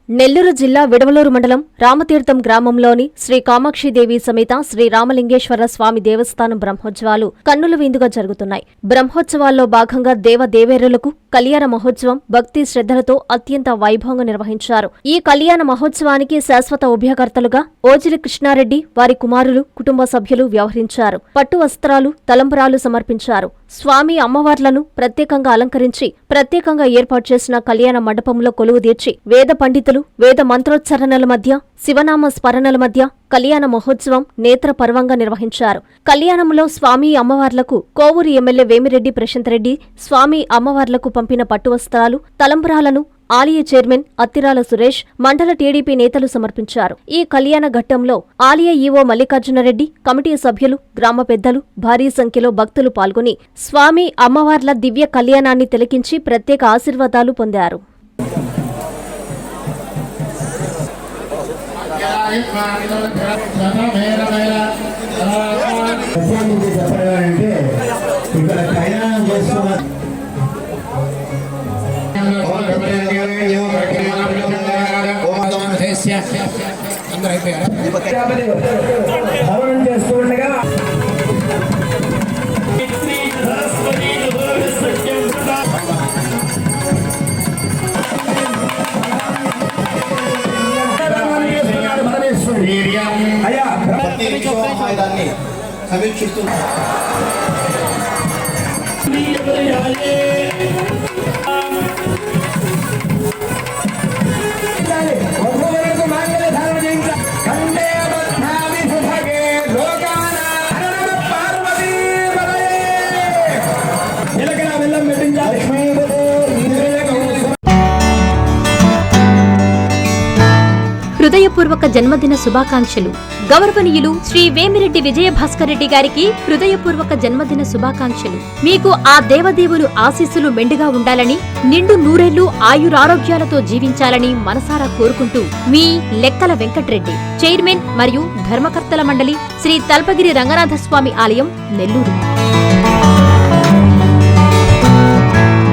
నెల్లూరు జిల్లా విడవలూరు మండలం రామతీర్థం గ్రామంలోని శ్రీ కామాక్షిదేవి సమేత శ్రీ రామలింగేశ్వర స్వామి దేవస్థానం బ్రహ్మోత్సవాలు కన్నుల విందుగా జరుగుతున్నాయి. బ్రహ్మోత్సవాల్లో భాగంగా దేవదేవేరులకు కళ్యాణ మహోత్సవం భక్తి శ్రద్ధలతో అత్యంత వైభవంగా నిర్వహించారు. ఈ కళ్యాణ మహోత్సవానికి శాశ్వత ఉభయకర్తలుగా ఓజిలి కృష్ణారెడ్డి, వారి కుమారులు, కుటుంబ సభ్యులు వ్యవహరించారు. పట్టు వస్త్రాలు, తలంబరాలు సమర్పించారు. స్వామి అమ్మవార్లను ప్రత్యేకంగా అలంకరించి ప్రత్యేకంగా ఏర్పాటు చేసిన కళ్యాణ మండపంలో కొలువుదీర్చి వేద పండితులు వేద మంత్రోచ్చరణల మధ్య శివనామ స్మరణల మధ్య కళ్యాణ మహోత్సవం నేత్రపర్వంగా నిర్వహించారు. కళ్యాణంలో స్వామి అమ్మవార్లకు కోవూరు ఎమ్మెల్యే వేమిరెడ్డి ప్రశాంత్ రెడ్డి స్వామి అమ్మవార్లకు పంపిన పట్టు వస్త్రాలు, తలంబ్రాలను ఆలయ చైర్మన్ అత్తిరాల సురేష్, మండల టీడీపీ నేతలు సమర్పించారు. ఈ కళ్యాణ ఘట్టంలో ఆలయ ఈవో మల్లికార్జునరెడ్డి, కమిటీ సభ్యులు, గ్రామ పెద్దలు, భారీ సంఖ్యలో భక్తులు పాల్గొని స్వామి అమ్మవార్ల దివ్య కళ్యాణాన్ని తిలకించి ప్రత్యేక ఆశీర్వాదాలు పొందారు. హృదయపూర్వక జన్మదిన శుభాకాంక్షలు. గౌరవనీయులు శ్రీ వేమిరెడ్డి విజయభాస్కర్ రెడ్డి గారికి హృదయపూర్వక జన్మదిన శుభాకాంక్షలు. మీకు ఆ దేవదేవులు ఆశీస్సులు మెండుగా ఉండాలని, నిండు నూరేళ్లు ఆయురారోగ్యాలతో జీవించాలని మనసారా కోరుకుంటూ మీ లెక్కల వెంకట్రెడ్డి, చైర్మన్ మరియు ధర్మకర్తల మండలి, శ్రీ తల్పగిరి రంగనాథస్వామి ఆలయం, నెల్లూరు.